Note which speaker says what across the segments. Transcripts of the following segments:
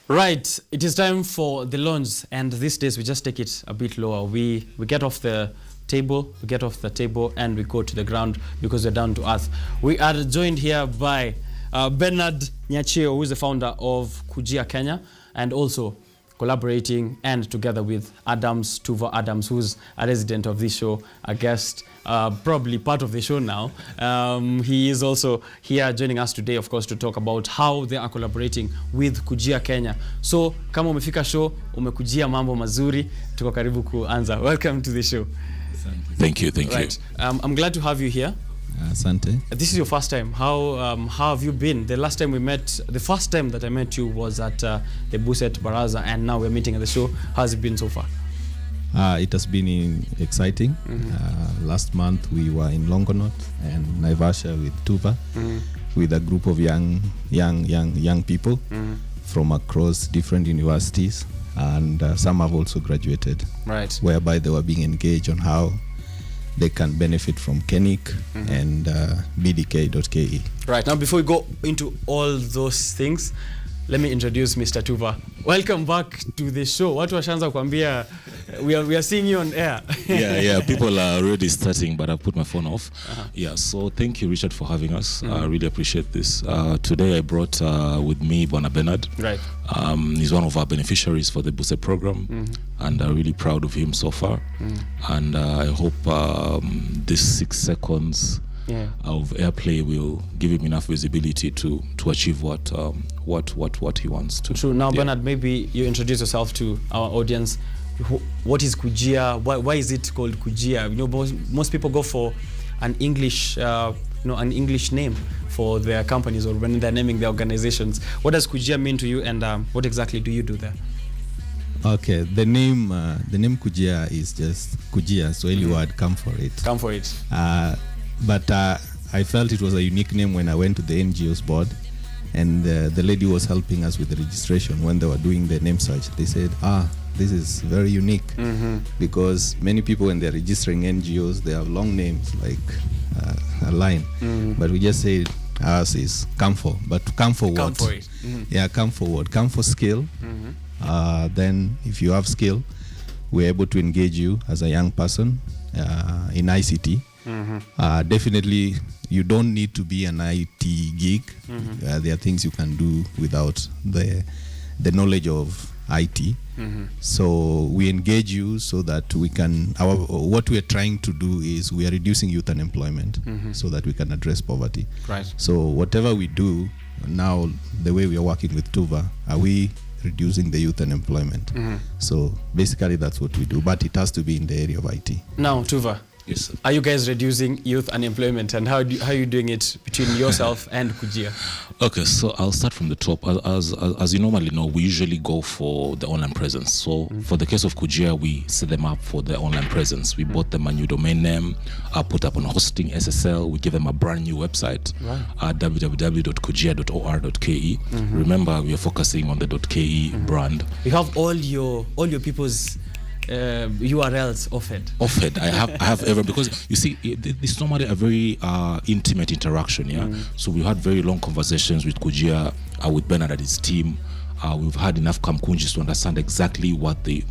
Speaker 1: Right, it is time for the launch, and these days we just take it a bit lower. We get off the table, and we go to the ground because we're down to earth. We are joined here by Bernard Nyachieo, who is the founder of Kujia Kenya, and also collaborating and together with Tuva Adams, who's a resident of this show, a guest, probably part of the show now. He is also here joining us today, of course, to talk about how they are collaborating with Kujia Kenya. So, kama umefika show, umekujia mambo mazuri, tuko karibu kuanza. Welcome to the show.
Speaker 2: Thank you.
Speaker 1: Right. I'm glad to have you here.
Speaker 3: Asante.
Speaker 1: This is your first time. How have you been? The last time we met, the first time that I met you was at the Buset Baraza, and now we're meeting at the show. How has it been so far?
Speaker 3: It has been exciting. Last month we were in Longonot and Naivasha with Tuva, with a group of young people from across different universities, and some have also graduated.
Speaker 1: Right.
Speaker 3: Whereby they were being engaged on how they can benefit from KENIC and bdk.ke.
Speaker 1: Right. Now, before we go into all those things, let me introduce Mr. Tuva. Welcome back to the show. Watu washaanza kuambia we are seeing you on air.
Speaker 2: yeah. People are already starting, but I put my phone off. Yeah. So thank you, Richard, for having us. I really appreciate this. Today I brought with me Bwana Bernard.
Speaker 1: Right.
Speaker 2: He's one of our beneficiaries for the Buset program, and I'm really proud of him so far. And I hope this 6 seconds of airplay will give him enough visibility to achieve what he wants to.
Speaker 1: True. Now, Bernard, maybe you introduce yourself to our audience. What is Kujia? Why is it called Kujia? You know, most people go for an English, an English name for their companies or when they're naming their organizations. What does Kujia mean to you, and what exactly do you do there?
Speaker 3: Okay, the name Kujia is just Kujia, so any word come for it.
Speaker 1: Come for it.
Speaker 3: But I felt it was a unique name when I went to the NGO's board, and the lady was helping us with the registration. When they were doing the name search, they said, this is very unique, because many people, when they're registering NGOs, they have long names like a line, but we just say ours is come for. But come for what?
Speaker 1: Come for it.
Speaker 3: Yeah, come for what? Come for skill. Then if you have skill, we're able to engage you as a young person in ICT. Definitely you don't need to be an IT geek. There are things you can do without the knowledge of IT. So we engage you so that we can, what we are trying to do is we are reducing youth unemployment so that we can address poverty.
Speaker 1: Right.
Speaker 3: So whatever we do now, the way we are working with Tuva, are we reducing the youth unemployment? So basically that's what we do, but it has to be in the area of IT.
Speaker 1: Now, Tuva,
Speaker 2: Yes, sir.
Speaker 1: are you guys reducing youth unemployment, and how are you doing it between yourself and Kujia?
Speaker 2: Okay, so I'll start from the top. As you normally know, we usually go for the online presence. So for the case of Kujia, we set them up for the online presence. We bought them a new domain name, put up on hosting SSL. We give them a brand new website, www.kujia.or.ke. Remember, we are focusing on the .ke brand.
Speaker 1: You have all your people's URLs offered.
Speaker 2: I have ever, because you see, it's normally a very intimate interaction. So we had very long conversations with Kujia, with Bernard and his team. We've had enough kamkunjis to understand exactly what they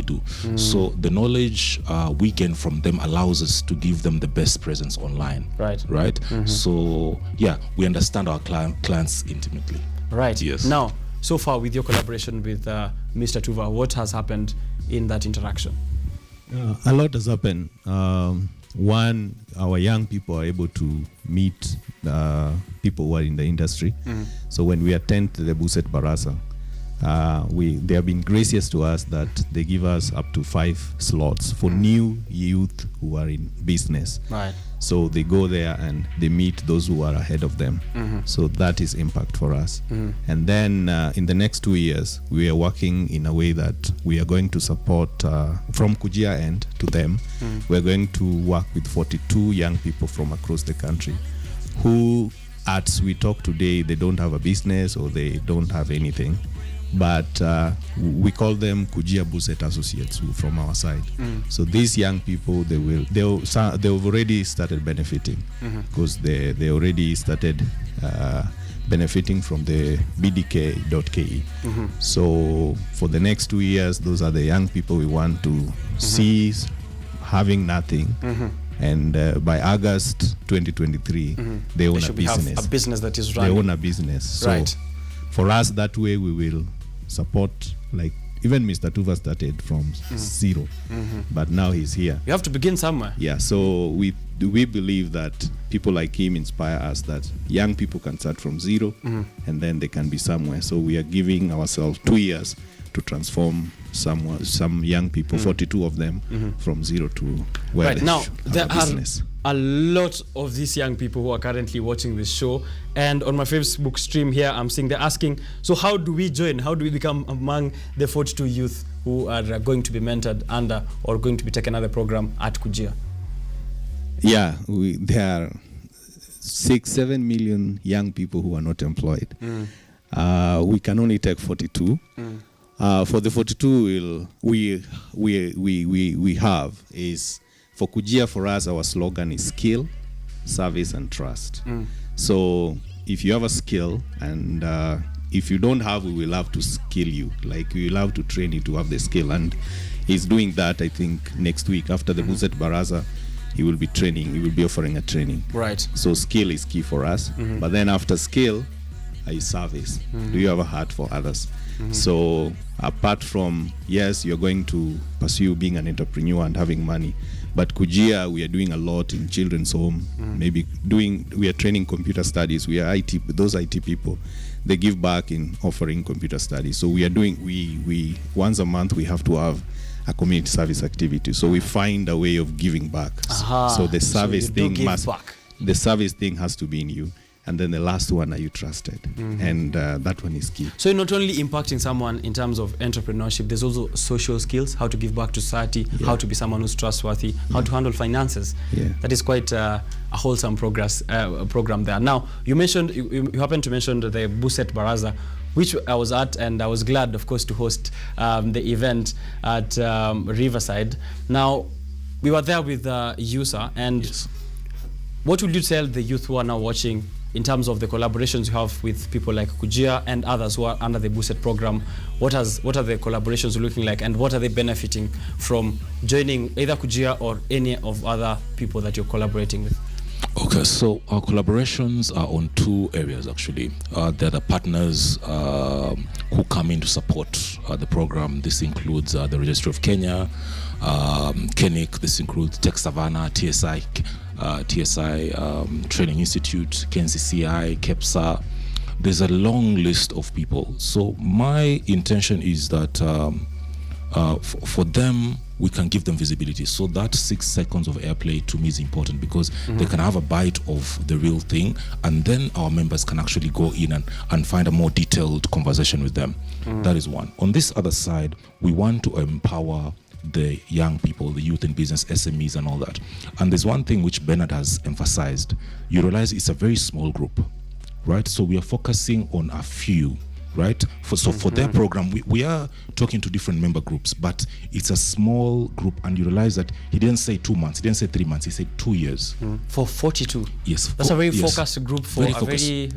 Speaker 2: do. So the knowledge we gain from them allows us to give them the best presence online. Right. So yeah, we understand our clients intimately.
Speaker 1: Right.
Speaker 2: Yes.
Speaker 1: Now, so far with your collaboration with Mr. Tuva, what has happened in that interaction?
Speaker 3: A lot has happened. One, our young people are able to meet people who are in the industry. So when we attend the Buset Baraza, they have been gracious to us that they give us up to 5 slots for new youth who are in business.
Speaker 1: Right.
Speaker 3: So they go there and they meet those who are ahead of them. So that is impact for us. And then in the next 2 years, we are working in a way that we are going to support from Kujia end to them. We're going to work with 42 young people from across the country who, as we talk today, they don't have a business or they don't have anything. But we call them Kujia Buset Associates from our side. So these young people, they've already started benefiting because they already started benefiting from the bdk.ke. So for the next 2 years, those are the young people we want to see having nothing. And by August 2023, they own a business.
Speaker 1: Have a business that is running.
Speaker 3: They own a business. So
Speaker 1: Right.
Speaker 3: for us, that way we will support, like even Mr. Tuva started from zero, but now he's here.
Speaker 1: You have to begin somewhere.
Speaker 3: Yeah, so we believe that people like him inspire us, that young people can start from zero and then they can be somewhere. So we are giving ourselves 2 years to transform some young people, 42 of them, from zero to where
Speaker 1: Right
Speaker 3: they
Speaker 1: now,
Speaker 3: should have
Speaker 1: there
Speaker 3: a
Speaker 1: are
Speaker 3: business.
Speaker 1: a lot of these young people who are currently watching this show, and on my Facebook stream here, I'm seeing they're asking, so how do we join? How do we become among the 42 youth who are going to be mentored under or going to be taking another program at Kujia?
Speaker 3: Yeah, there are 6-7 million young people who are not employed. We can only take 42. For the 42 we have is, for Kujia, for us, our slogan is skill, service, and trust. So if you have a skill, and if you don't have, we will have to skill you. Like, we will have to train you to have the skill. And he's doing that, I think, next week after the Buset Baraza. He will be training. He will be offering a training.
Speaker 1: Right.
Speaker 3: So skill is key for us. But then after skill is service. Do you have a heart for others? So apart from, yes, you're going to pursue being an entrepreneur and having money, but Kujia, we are doing a lot in children's home. Maybe we are training computer studies. We are those IT people. They give back in offering computer studies. So we are doing, we once a month we have to have a community service activity. So we find a way of giving back. So the service the service thing has to be in you. And then the last one, are you trusted? And that one is key.
Speaker 1: So you're not only impacting someone in terms of entrepreneurship, there's also social skills, how to give back to society, how to be someone who's trustworthy, how to handle finances. That is quite a wholesome program there. Now, you mentioned, you happened to mention the Buset Baraza, which I was at, and I was glad, of course, to host the event at Riverside. Now, we were there with Yusa, and what would you tell the youth who are now watching in terms of the collaborations you have with people like Kujia and others who are under the Buset program? What are the collaborations looking like, and what are they benefiting from joining either Kujia or any of other people that you're collaborating with?
Speaker 2: Okay, so our collaborations are on 2 areas actually. They're the partners who come in to support the program. This includes the Registry of Kenya, KENIC, this includes Tech Savannah, TSI Training Institute, KNCCI, KEPSA. There's a long list of people. So my intention is that for them, we can give them visibility. So that 6 seconds of airplay to me is important, because they can have a bite of the real thing, and then our members can actually go in and find a more detailed conversation with them. That is one. On this other side, we want to empower the young people, the youth in business, SMEs and all that. And there's one thing which Bernard has emphasized. You realize it's a very small group, right? So we are focusing on a few, right? For their program, we are talking to different member groups, but it's a small group, and you realize that he didn't say 2 months, he didn't say 3 months, he said 2 years.
Speaker 1: For 42?
Speaker 2: Yes.
Speaker 1: That's a very focused group for
Speaker 2: very
Speaker 1: a very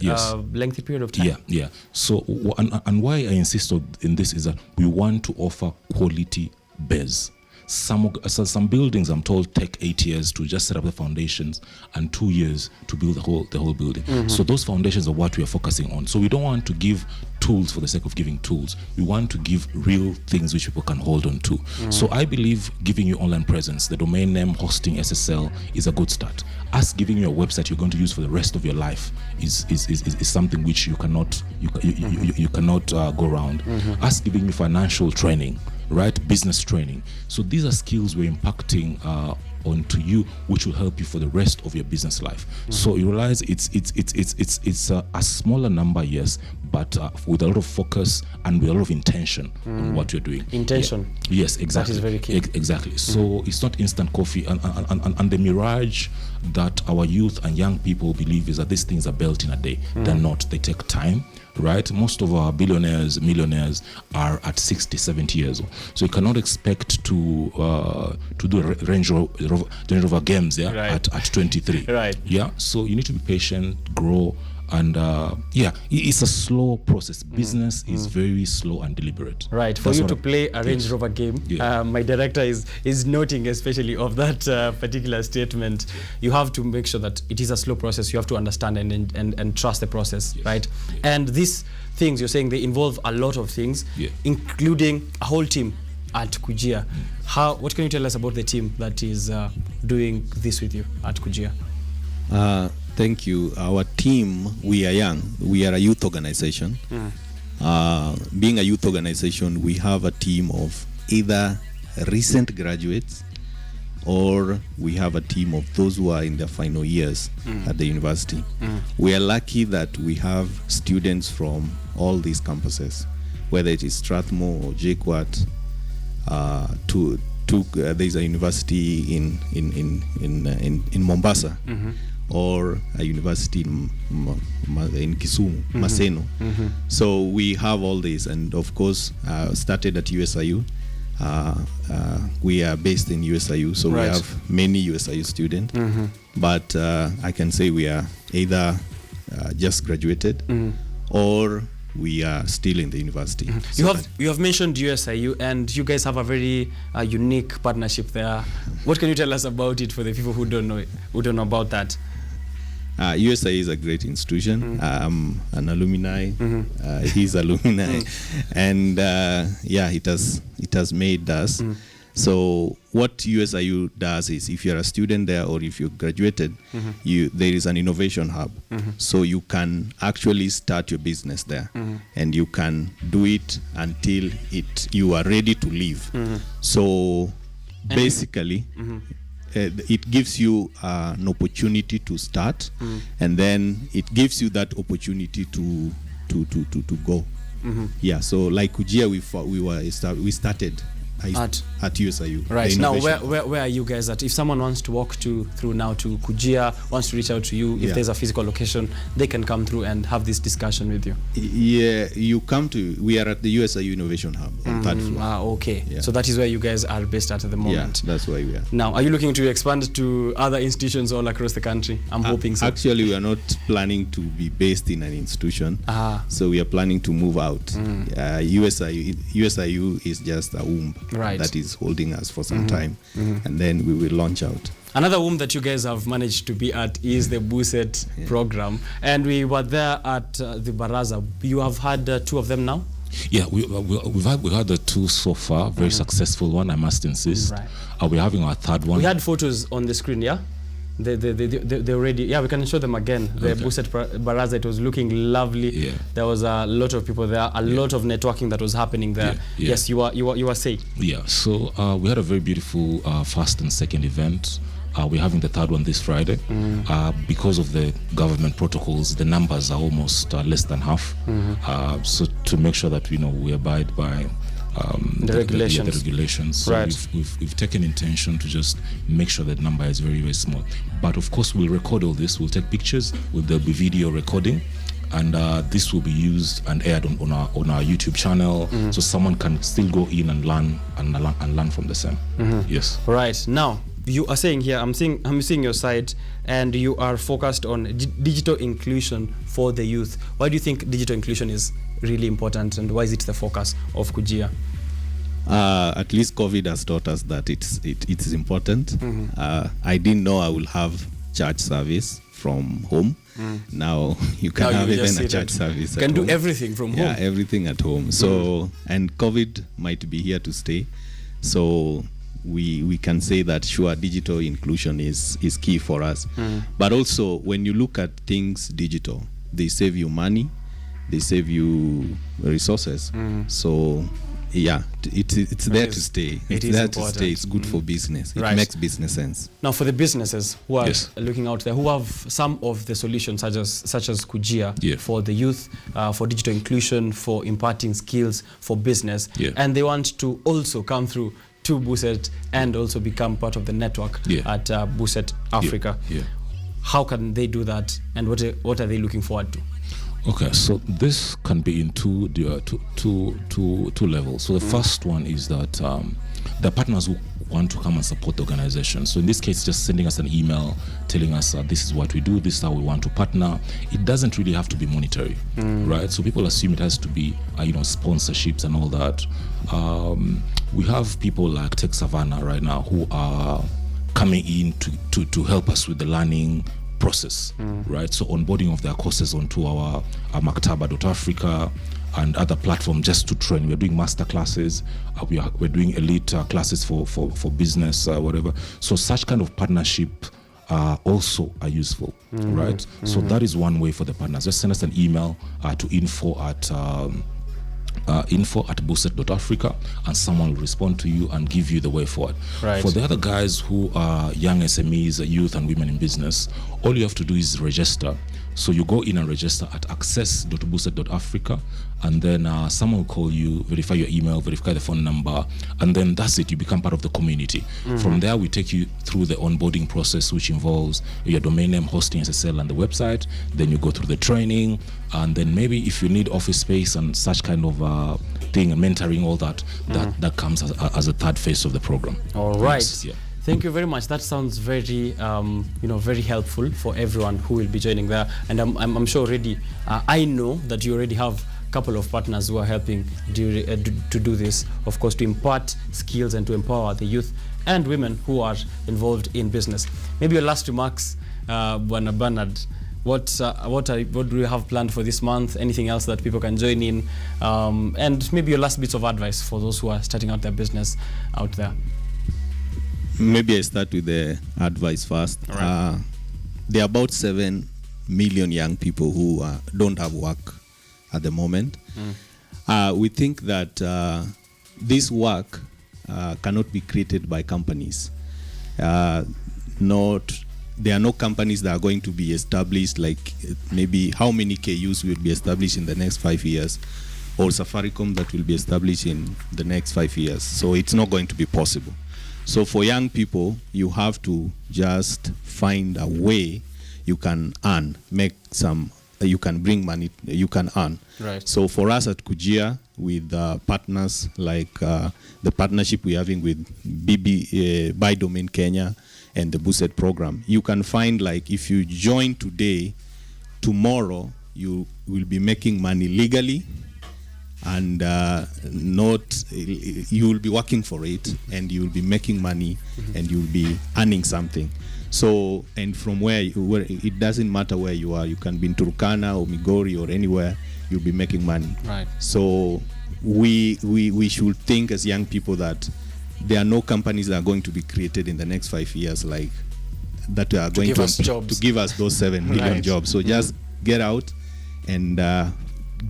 Speaker 1: lengthy period of time.
Speaker 2: Yeah. So, and why I insist in this is that we want to offer quality base. Some buildings, I'm told, take 8 years to just set up the foundations and 2 years to build the whole building. So those foundations are what we are focusing on. So we don't want to give tools for the sake of giving tools. We want to give real things which people can hold on to. So I believe giving you online presence, the domain name, hosting, SSL is a good start. Us giving you a website you're going to use for the rest of your life is something which you cannot go around. Us giving you financial training, right, business training. So these are skills we're impacting onto you, which will help you for the rest of your business life. So you realize it's a smaller number, yes, but with a lot of focus and with a lot of intention on what you're doing.
Speaker 1: Intention.
Speaker 2: Yeah. Yes, exactly.
Speaker 1: That is very key.
Speaker 2: Exactly. So it's not instant coffee, and the mirage that our youth and young people believe is that these things are built in a day. They're not. They take time. Right, most of our billionaires, millionaires are at 60, 70 years old. So you cannot expect to do Range Rover games at 23.
Speaker 1: Right.
Speaker 2: Yeah. So you need to be patient, grow, And it's a slow process. Business is very slow and deliberate.
Speaker 1: Right. For
Speaker 2: That's
Speaker 1: you
Speaker 2: what
Speaker 1: to play a Range Rover game,
Speaker 2: Yeah.
Speaker 1: my director is noting especially of that particular statement. You have to make sure that it is a slow process. You have to understand and trust the process, right? And these things you're saying, they involve a lot of things, including a whole team at Kujia. What can you tell us about the team that is doing this with you at Kujia?
Speaker 3: Thank you. Our team, we are young. We are a youth organization. Being a youth organization, we have a team of either recent graduates or we have a team of those who are in their final years at the university. We are lucky that we have students from all these campuses, whether it is Strathmore or JKUAT. There's a university in Mombasa. Or a university in Kisumu, Maseno. So we have all this, and of course started at USIU. We are based in USIU, so we have many USIU students. But I can say we are either just graduated or we are still in the university.
Speaker 1: You have mentioned USIU, and you guys have a very unique partnership there. What can you tell us about it for the people who don't know about that?
Speaker 3: USIU is a great institution. I'm an alumni. He's alumni, and it has made us. So what USIU does is, if you're a student there or if you graduated, there is an innovation hub. So you can actually start your business there, and you can do it until you are ready to leave. So basically, it gives you an opportunity to start, and then it gives you that opportunity to go. So like Kujia, we started at USIU.
Speaker 1: Right. Now, where are you guys at? If someone wants to walk through now to Kujia, wants to reach out to you, if there's a physical location, they can come through and have this discussion with you.
Speaker 3: Yeah, we are at the USIU Innovation Hub on third floor.
Speaker 1: Okay. Yeah. So that is where you guys are based at the moment.
Speaker 3: Yeah, that's where we are.
Speaker 1: Now, are you looking to expand to other institutions all across the country? I'm hoping so.
Speaker 3: Actually, we are not planning to be based in an institution. So we are planning to move out. USIU is just a womb. That is holding us for some time, and then we will launch out.
Speaker 1: Another womb that you guys have managed to be at is the Buset program, and we were there at the Baraza. You have had 2 of them now?
Speaker 2: Yeah, we've had the 2 so far, very successful one, I must insist. We're having our 3rd one.
Speaker 1: We had photos on the screen, yeah? They already, we can show them again. The Buset Baraza, it was looking lovely. There was a lot of people there, a lot of networking that was happening there. Yes, you were saying. Yeah,
Speaker 2: so we had a very beautiful first and second event. We're having the 3rd one this Friday. Because of the government protocols, the numbers are almost less than half. So to make sure that we abide by the regulations. So we've taken intention to just make sure that number is very, very small. But of course, we'll record all this. We'll take pictures. There'll be video recording, and this will be used and aired on our YouTube channel, so someone can still go in and learn from the same. Yes.
Speaker 1: Right. Now, you are saying here, I'm seeing your site, and you are focused on digital inclusion for the youth. Why do you think digital inclusion is really important, and why is it the focus of Kujia?
Speaker 3: At least COVID has taught us that it is important. I didn't know I will have church service from home. Now you can have even a church service.
Speaker 1: You can do everything from home.
Speaker 3: Yeah, everything at home. So and COVID might be here to stay. So we can say that sure, digital inclusion is key for us. But also, when you look at things digital, they save you money, they save you resources. So yeah, it's there to stay. It's there to stay. It's good for business. It makes business sense.
Speaker 1: Now, for the businesses who are looking out there, who have some of the solutions such as Kujia for the youth, for digital inclusion, for imparting skills for business, and they want to also come through to Buset and also become part of the network at Buset Africa. How can they do that, and what are they looking forward to?
Speaker 2: Okay, so this can be in two levels. So the first one is that the partners who want to come and support the organization. So in this case, just sending us an email telling us this is what we do, this is how we want to partner. It doesn't really have to be monetary, right? So people assume it has to be sponsorships and all that. We have people like Tech Savannah right now who are coming in to help us with the learning process, right? So onboarding of their courses onto our maktaba.africa and other platforms just to train. We're doing master classes, we're doing elite classes for business, whatever. So such kind of partnership also are useful, right? So that is one way for the partners. Just send us an email to info@boosted.africa, and someone will respond to you and give you the way forward.
Speaker 1: Right.
Speaker 2: For the other guys who are young SMEs, youth and women in business, all you have to do is register. So you go in and register at access.boosted.africa, and then someone will call you, verify your email, verify the phone number, and then that's it. You become part of the community. From there, we take you through the onboarding process, which involves your domain name, hosting SSL, and the website. Then you go through the training, and then maybe if you need office space and such kind of thing, and mentoring, all that, that comes as a third phase of the program.
Speaker 1: All right.
Speaker 2: Thanks. Yeah.
Speaker 1: Thank you very much. That sounds very, very helpful for everyone who will be joining there. And I'm sure already, I know that you already have a couple of partners who are helping to do this, of course, to impart skills and to empower the youth and women who are involved in business. Maybe your last remarks, Bernard. What do you have planned for this month? Anything else that people can join in? And maybe your last bits of advice for those who are starting out their business out there.
Speaker 3: Maybe I start with the advice first.
Speaker 1: Right.
Speaker 3: There are about 7 million young people who don't have work at the moment. We think that this work cannot be created by companies. There are no companies that are going to be established, like maybe how many KUs will be established in the next 5 years, or Safaricom that will be established in the next 5 years. So it's not going to be possible. So for young people, you have to just find a way you can earn, you can bring money, you can earn.
Speaker 1: Right.
Speaker 3: So for us at Kujia, with partners like the partnership we're having with Buy Domain Kenya and the Boosted program, you can find, like, if you join today, tomorrow you will be making money legally, and you will be working for it, and you will be making money, and you will be earning something. So, and from where it doesn't matter where you are, you can be in Turkana or Migori or anywhere, you'll be making money.
Speaker 1: Right.
Speaker 3: So we should think as young people that there are no companies that are going to be created in the next 5 years, like that are going to give us those 7 million jobs. So just get out and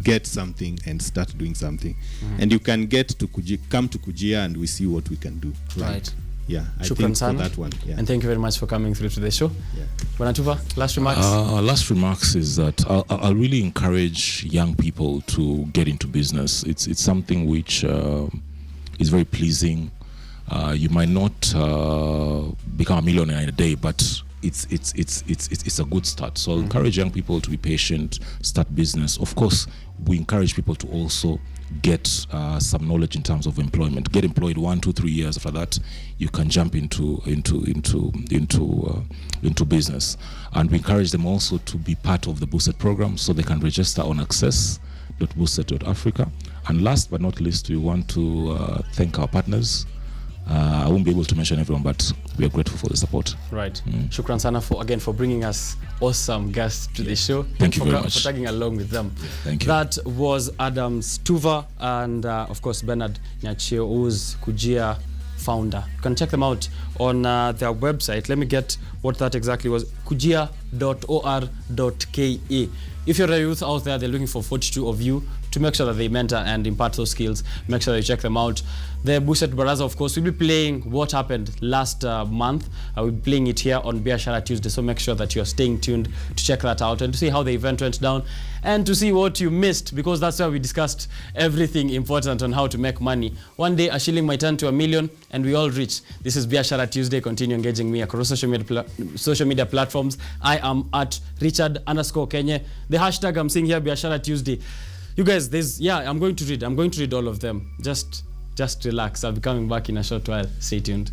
Speaker 3: get something and start doing something. And you can come to Kujia and we see what we can do.
Speaker 1: Right.
Speaker 3: Yeah, I
Speaker 1: Shukran
Speaker 3: think
Speaker 1: sana.
Speaker 3: for that one. Yeah.
Speaker 1: And thank you very much for coming through to the show.
Speaker 3: Yeah.
Speaker 1: Bwana Tuva, last remarks?
Speaker 2: Last remarks is that I'll really encourage young people to get into business. It's something which is very pleasing. You might not become a millionaire in a day, but it's a good start. So I'll encourage young people to be patient, start business. Of course, we encourage people to also get some knowledge in terms of employment. Get employed 1, 2, 3 years. After that, you can jump into business. And we encourage them also to be part of the Boosted program, so they can register on access.boosted.africa. And last but not least, we want to thank our partners. I won't be able to mention everyone, but we are grateful for the support.
Speaker 1: Right. Shukran sana for bringing us awesome guests to the show.
Speaker 2: Thank you very much.
Speaker 1: For tagging along with them.
Speaker 2: Thank you.
Speaker 1: That was Adams Tuva and of course Bernard Nyachieo, who's Kujia founder. You can check them out on their website. Let me get what that exactly was. kujia.or.ke. If you're a youth out there, they're looking for 42 of you to make sure that they mentor and impart those skills. Make sure that you check them out. The Boosted Baraza, of course, will be playing what happened last month. We'll be playing it here on Biashara Tuesday, so make sure that you're staying tuned to check that out and to see how the event went down and to see what you missed, because that's where we discussed everything important on how to make money. One day, a shilling might turn to $1 million, and we all reach. This is Biashara Tuesday. Continue engaging me across social media platforms. I am at Richard_Kenye. The hashtag I'm seeing here, Biashara Tuesday. You guys, I'm going to read all of them. Just just relax. I'll be coming back in a short while. Stay tuned.